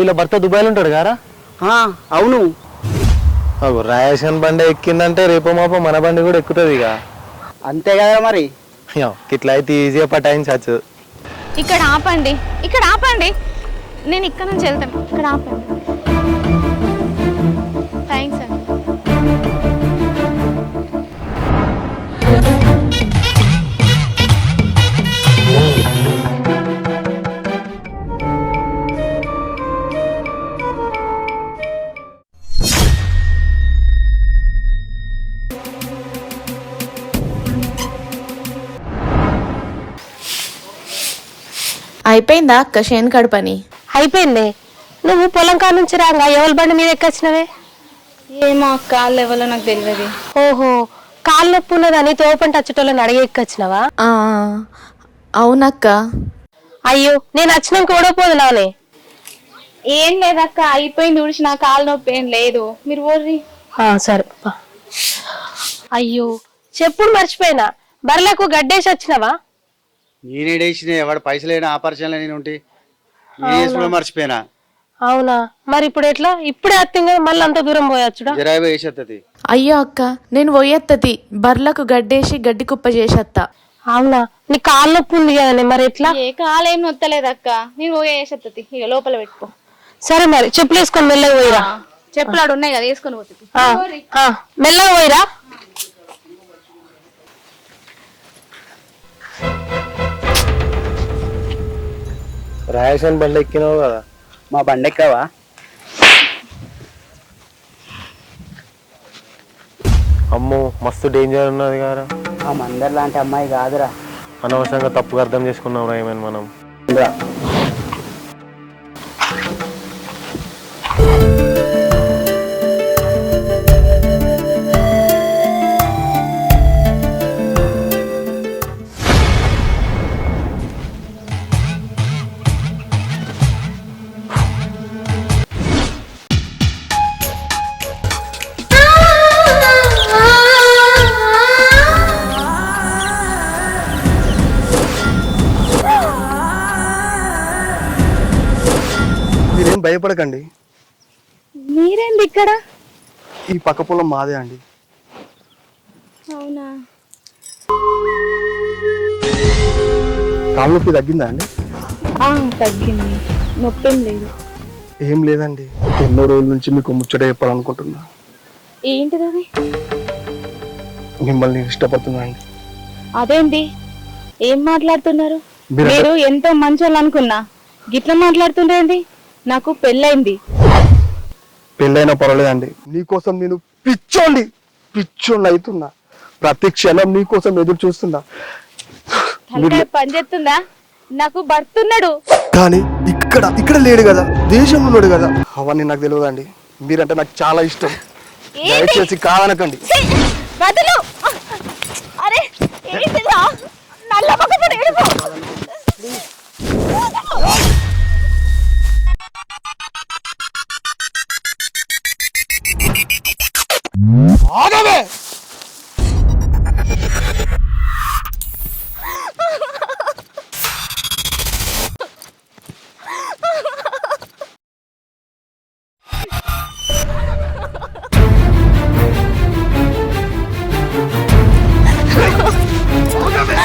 ఇలా భర్త దుబాయ్లో ఉంటాడు గారా? అవును. రాయేషన్ బండి ఎక్కిందంటే రేపో మాపో మన బండి కూడా ఎక్కుతుంది ఇక. అంతే కదా మరి. ఇట్లా అయితే ఈజీగా పటాయించచ్చు. ఇక్కడ ఆపండి, ఇక్కడ ఆపండి. నేను ఇక్కడ నుంచి వెళ్తాను. ఇక్కడ ఆపండి. థ్యాంక్స్ అండి. అయిపోయిందా అక్క చేను కడపని? అయిపోయింది. నువ్వు పొలం కాడ నుంచి రాగా ఎవరి బండి మీద ఎక్కొచ్చినవే? ఏమో అక్క, లెవెల్లో నాకు తెలియదు. ఓహో, కాళ్ళు నొప్పి ఉన్నదని తోపంట వచ్చేటోళ్ళని అడిగి ఎక్కొచ్చినవా? అవునక్క. అయ్యో, నేను వచ్చినాక ఓడపోదు నానే. ఏం లేదక్క, అయిపోయింది. ఊడిచి నా కాలు నొప్పి ఏం లేదు. మీరు ఓర్రి. సరే. అయ్యో, చెప్పుడు మర్చిపోయినా. బర్లకు గడ్డేసి వచ్చినవా? నేనేడేసిన వాడు పైసలేనా ఆపరేషన్లో నేను ఉంటే మర్చిపోయినా. అవునా, మరి ఇప్పుడు ఎట్లా? ఇప్పుడే అత్తింగా మళ్ళీ అంత దూరం పోయచ్చుడా? వేసేస్తుంది. అయ్యో అక్క, నేను పోయేత్తది బర్లకు గడ్డేసి గడ్డి కుప్ప చేసేత్తా. అవునా, నీ కాళ్ళు నొప్పి ఉంది కదనే, మరి ఎట్లా? ఏ కాలేం నొత్తలేదక్క, నేను పోయేసేత్తది. ఇక లోపల పెట్టుకో. సరే మరి, చెప్పులు వేసుకొని మెల్లగా పోయిరా. చెప్పులు ఆడు ఉన్నాయి కదా, వేసుకొని పోతుంది. మెల్లగా పోయిరా. రాయేషన్ బండి ఎక్కినావు కదా? మా బండి ఎక్కావా? అమ్మో, మస్తు డేంజర్ ఉన్నది గారా. ఆ మందర్ లాంటి అమ్మాయి కాదురా. అనవసరంగా తప్పుగా అర్థం చేసుకున్నాం రా ఏమైనా మనం. మీరేం భయపడకండి. మీరేంది ఇక్కడ? ఈ పక్క పొలం మాదే అండి. అవునా? కాలు నొప్పి తగ్గిందా అండి? తగ్గింది, నొప్పి లేదు. ఏం లేదండి, ఎన్నో రోజుల నుంచి మీకు ముచ్చట చెప్పాలనుకుంటున్నా. ఏంటిది అది? మిమ్మల్ని ఇష్టపడుతున్నా అండి. అదేంటి, ఏం మాట్లాడుతున్నారు? మీరు మీరు ఎంతో మంచోళ్ళు అనుకున్నా, గిట్లా మాట్లాడుతుండేంది? నాకు పెళ్ళైంది. పెళ్ళైనా పర్వాలేదండి, నీకోసం నేను పిచ్చోండి అవుతున్నా. ప్రతి క్షణం నీకోసం ఎదురు చూస్తున్నా. పని చేస్తుందా? నాకు భర్త ఉన్నాడు. కానీ ఇక్కడ లేడు కదా, దేశంలో ఉన్నాడు కదా. అవన్నీ నాకు తెలియదండి. మీరంటే నాకు చాలా ఇష్టం. దయచేసి కాదనకండి. బదులు అరే ఏంటిదా? నల్ల పక్కన ఏడుపు. ఆగవే. ఆగవే.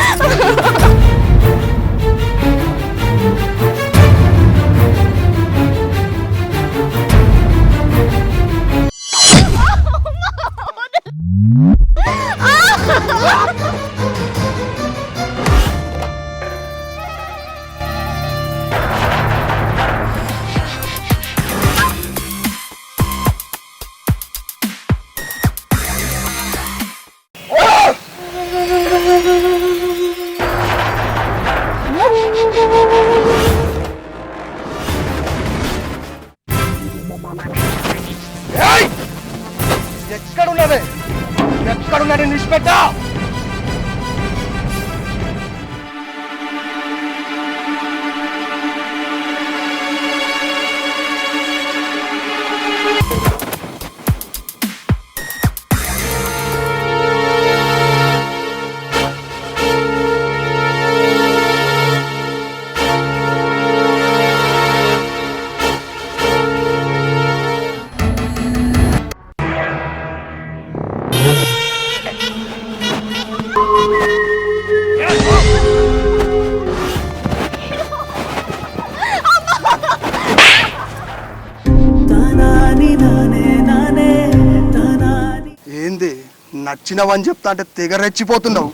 నచ్చినవని చెప్తా అంటే తెగ రెచ్చిపోతున్నావు.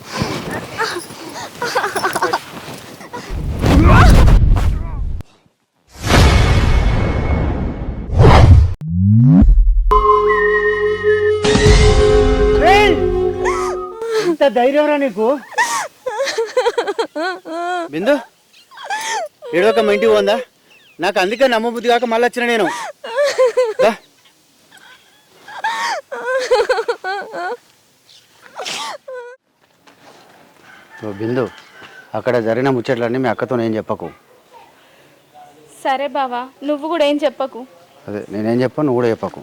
ఎంత ధైర్యంరా నీకు? బిందు ఏడొక మా ఇంటికి పోందా? నాకు అందుకే నమ్మబుద్ధి కాక మళ్ళీ వచ్చిన నేను. బిందు అక్కడ జరిగిన ముచ్చట్లన్నీ మీ అక్కతో ఏం చెప్పకు. సరే బావా, నువ్వు కూడా ఏం చెప్పకు. అదే నేనేం చెప్పాను నువ్వు కూడా చెప్పకు.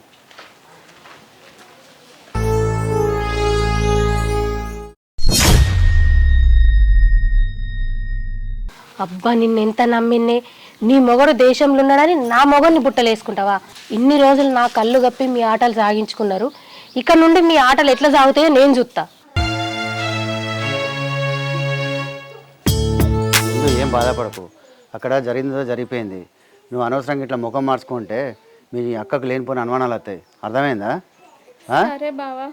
అబ్బా నిన్నెంత నమ్మిన్నే, నీ మొగడు దేశంలో ఉన్నాడని నా మొగడిని బుట్టలేసుకుంటావా? ఇన్ని రోజులు నా కళ్ళు గప్పి మీ ఆటలు సాగించుకున్నారు, ఇక్కడ నుండి మీ ఆటలు ఎట్లా సాగుతాయో నేను చూస్తా. ఏం బాధపడకు, అక్కడ జరిగిందో జరిగిపోయింది. నువ్వు అనవసరంగా ఇట్లా ముఖం మార్చుకుంటే మీ అక్కకు లేనిపోయిన అనుమానాలు వస్తాయి. అర్థమైందా? సరే బావా.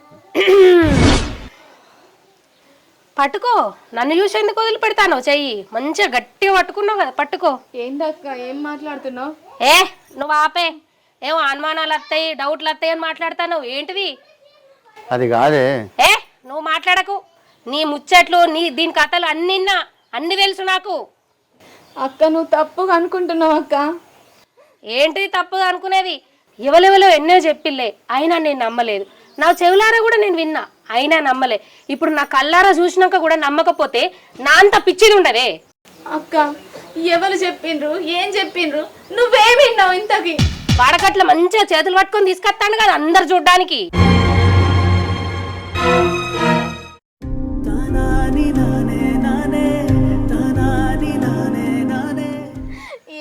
పట్టుకో, నన్ను చూసి ఎందుకు వదిలి పెడతాను? చెయ్యి మంచిగా గట్టిగా పట్టుకున్నావు కదా, పట్టుకో. ఏందక్క ఏం మాట్లాడుతున్నావు? ఏ నువ్వు ఆపే, ఏమో అనుమానాలు వస్తాయి డౌట్లు వస్తాయి అని మాట్లాడతాను ఏంటిది? అది కాదే. ఏ నువ్వు మాట్లాడకు, నీ ముచ్చట్లు నీ దీని కథలు అన్ని తెలుసు నాకు. అక్క నువ్వు తప్పుగా అనుకుంటున్నావు అక్క. ఏంటిది తప్పుగా అనుకునేది? ఎవరెవరో ఎన్నో చెప్పిల్లే, అయినా నేను నమ్మలేదు. నా చెవులారా కూడా నేను విన్నా, అయినా నమ్మలే. ఇప్పుడు నా కళ్ళారా చూసినాక కూడా నమ్మకపోతే నా అంత పిచ్చిది ఉండదే. అక్క ఎవరు చెప్పిండ్రు, ఏం చెప్పిండ్రు, నువ్వేం విన్నావు ఇంతకి? వాడకట్ల మంచిగా చేతులు పట్టుకొని తీసుకొస్తాను కదా అందరు చూడ్డానికి.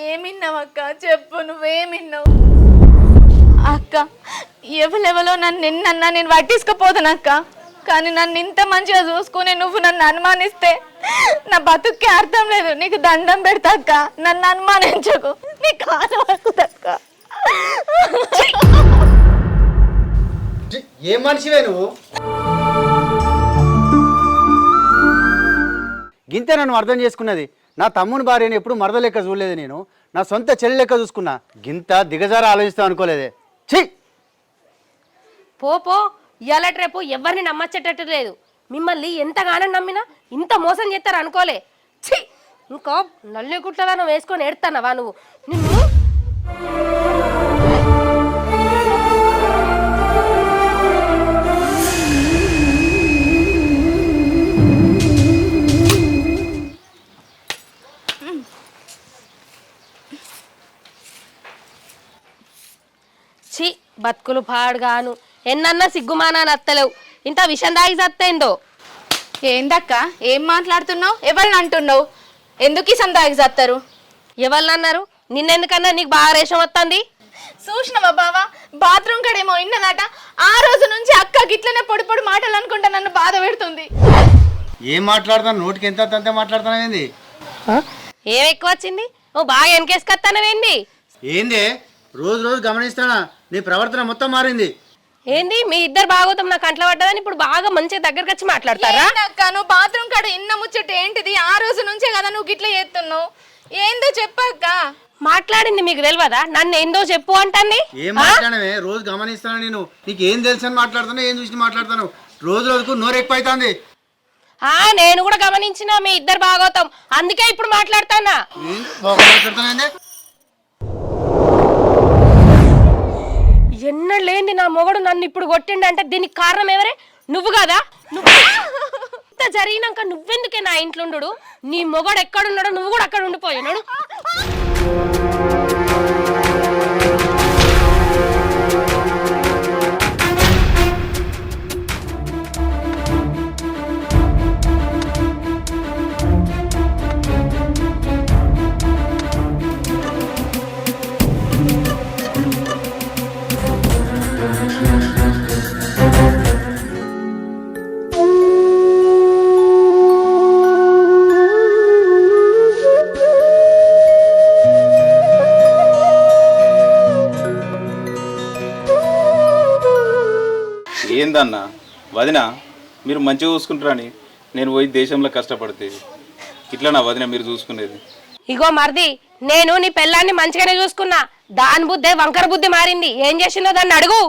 ఏమిన్నావు అక్క, చెప్పు నువ్వేమిన్నావు? అక్క ఎవరెవరో నిన్నన్నా నేను పట్టించుకోపోతాను అక్క, కానీ నన్ను ఇంత మంచిగా చూసుకుని నువ్వు నన్ను అనుమానిస్తే నా బతుక్కే అర్థం లేదు. నీకు దండం పెడతా అక్క, నన్ను అనుమానించకు, నీ కాదు వస్తుందక్క. ఏం మనిషివే నువ్వు? గింతే నన్ను అర్థం చేసుకున్నది. నా తమ్ముని భార్యని ఎప్పుడు మరద లెక్క చూడలేదు నేను, నా సొంత చెల్లి లెక్క చూసుకున్నా. గింత దిగజార ఆలోచిస్తావు అనుకోలేదే. ఛీ పో ఇవాళ రేపు ఎవరిని నమ్మచ్చేటట్టు లేదు. మిమ్మల్ని ఎంతగానో నమ్మినా ఇంత మోసం చేస్తారు అనుకోలే. ఛీ ఇంకో నల్లి గుట్లదానం వేసుకొని ఏడుతానవా నువ్వు? నిన్ను ఛీ బతుకులు పాడుగాను, ఎన్నన్నా సిగ్గుమానాన్ని అత్తలేవు, ఇంత విషం దాగి చత్తేందో. ఏందక్క ఏం మాట్లాడుతున్నావు? ఎవరిని అంటున్నావు? ఎందుకు ఈ సందాగి చస్తారు? ఎవరినన్నారు? నిన్నెందుకన్నా నీకు బాగా రేషం వస్తుంది. చూసినవా బావా, బాత్రూమ్ కడేమో ఇన్నదట. ఆ రోజు నుంచి అక్క గిట్లనే పొడి పొడి మాటలు అనుకుంటా నన్ను బాధ పెడుతుంది. ఏం మాట్లాడతాను? నోటికి ఎంత అంతే మాట్లాడతాను. ఏంది ఏం ఎక్కువ వచ్చింది? నువ్వు బాగా వెనకేసుకొస్తానవేంది? ఏంది రోజు రోజు గమనిస్తానా నీ ప్రవర్తన మొత్తం మారింది. ఏంది మీ ఇద్దరు బాగోతాం నాకు కంట్లో పడ్డదని ఇప్పుడు బాగా మంచిగా దగ్గరకు వచ్చి మాట్లాడతారా? నువ్వు బాత్రూమ్ కాడ ఇన్న ముచ్చట ఏంటిది? ఆ రోజు నుంచే కదా నువ్వు గిట్ల చేస్తున్నావు. ఏందో చెప్పక్క. మాట్లాడింది మీకు తెలియదా? నన్ను ఏందో చెప్పు అంటాన్ని. ఏం మాట్లాడవే? రోజు గమనిస్తాను నేను, నీకు ఏం తెలుసు అని మాట్లాడతాను, ఏం చూసి మాట్లాడతాను. రోజు రోజుకు నోరు ఎక్కువైతుంది. నేను కూడా గమనించిన మీ ఇద్దరు బాగోతాం, అందుకే ఇప్పుడు మాట్లాడతానా. ఎన్నడలేంది నా మొగడు నన్ను ఇప్పుడు కొట్టిండంటే దీనికి కారణం ఎవరే? నువ్వు కదా. ఇంత జరిగినాక నువ్వెందుకే నా ఇంట్లో ఉండు? నీ మొగడు ఎక్కడున్నాడో నువ్వు కూడా అక్కడ ఉండిపోయాడు. ఏందన్నా వదినా మీరు మంచిగా చూసుకుంటారని నేను పోయి దేశంలో కష్టపడితే ఇట్లా నా వదిన మీరు చూసుకునేది. ఇగో మరిది, నేను నీ పెళ్ళాన్ని మంచిగానే చూసుకున్నా, దాని బుద్ధే వంకర బుద్ధి మారింది. ఏం చేసిందో దాన్ని అడుగు.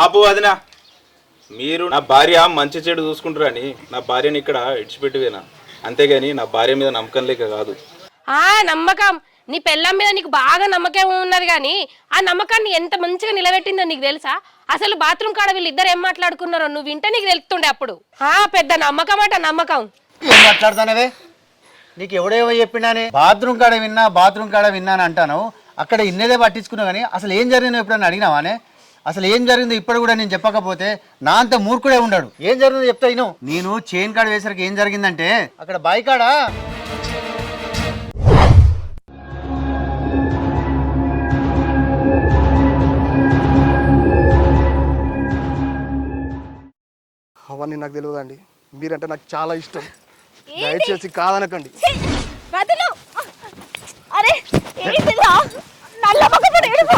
ఆపు వదిన, మీరు నా భార్య మంచి చెడు చూసుకుంటారని నా భార్యని ఇక్కడ ఇడిచిపెట్టివేనా, అంతేగాని నా భార్య మీద నమ్మకం లేక కాదు. నమ్మకం, నీ పెళ్ళం మీద నీకు బాగా నమ్మకం ఉన్నది, కానీ ఆ నమ్మకాన్ని ఎంత మంచిగా నిలబెట్టిందో నీకు తెలుసా? అసలు బాత్రూమ్ కాడ వీళ్ళిద్దరు ఏం మాట్లాడుకున్నారో నువ్వు వింటే నీకు తెలుస్తుండే అప్పుడు. పెద్ద నమ్మకం అట నమ్మకం. ఏం మాట్లాడుతానవే? నీకు ఎవడేమో చెప్పినానే? బాత్రూమ్ కాడ విన్నాను అంటాను. అక్కడ ఇన్నేదే పట్టించుకున్నావు, కానీ అసలు ఏం జరిగిందో ఎప్పుడన్నా అడిగినావానే? అసలు ఏం జరిగిందో ఇప్పుడు కూడా నేను చెప్పకపోతే నా అంత మూర్ఖుడే ఉండడు. ఏం జరిగిందో చెప్తా ఇను. నేను చైన్ కాడ వేసరికి ఏం జరిగిందంటే, అక్కడ బాయ్ కాడ అవన్నీ నాకు తెలియదండి. మీరంటే నాకు చాలా ఇష్టం. దయచేసి కాదనకండి. అరే ఏంటిదా? నల్ల మొక్కపుడు ఏడుపు.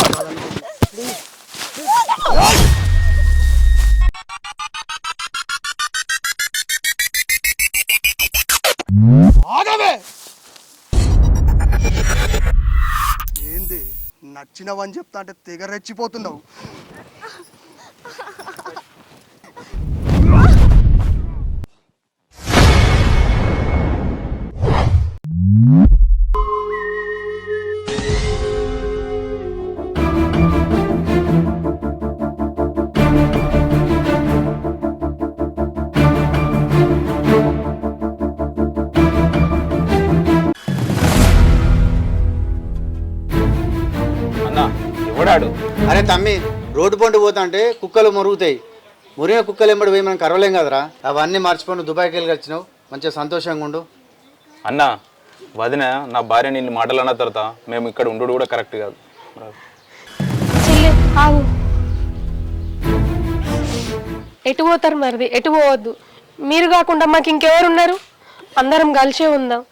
ఏంది నచ్చినవని చెప్తా అంటే తెగ రెచ్చిపోతున్నావు. అన్న ఎవడాడు? అరే తమ్మి, రోడ్డు పండు పోతా అంటే కుక్కలు మురుగుతాయి. మురిగిన కుక్కలు ఎంబడి పోయి మనం కరవలేం కదరా. అవన్నీ మర్చిపోయి దుబాయ్కి వెళ్ళి వచ్చినావు. మంచిగా సంతోషంగా ఉండు. అన్న వదిన నా భార్య నిన్ను మాటలు అన్న తర్వాత మేము ఇక్కడ ఉండు కూడా కరెక్ట్ కాదు. చెల్లి ఆగు. ఎటు పోతారు మరిది? ఎటు పోవద్దు. మీరు కాకుండా మాకు ఇంకెవరున్నారు? అందరం కలిసే ఉందాం.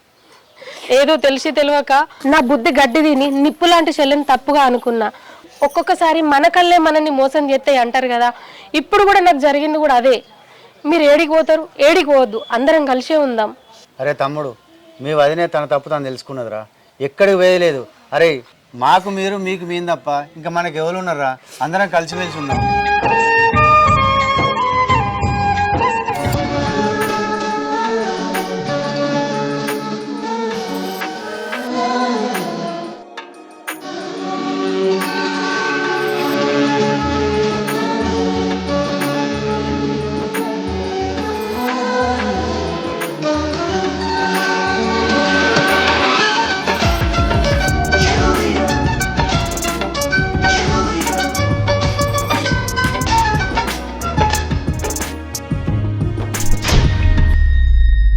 ఏదో తెలిసి తెలియక నా బుద్ధి గడ్డి తిని నిప్పు లాంటి చెల్లిని తప్పుగా అనుకున్నా. ఒక్కొక్కసారి మన కళ్ళే మనల్ని మోసం చేస్తే అంటారు కదా. ఇప్పుడు కూడా నాకు జరిగింది కూడా అదే. మీరు ఏడికి పోతారు? ఏడికి పోవద్దు. అందరం కలిసే ఉందాం. అరే తమ్ముడు, మీ వదినే తన తప్పు తను తెలుసుకున్నదిరా. ఎక్కడికి వేయలేదు. అరే మాకు మీరు, మీకు మేము తప్ప ఇంకా మనకు ఎవరు ఉన్నారా? అందరం కలిసిమెలిసి ఉన్నాం.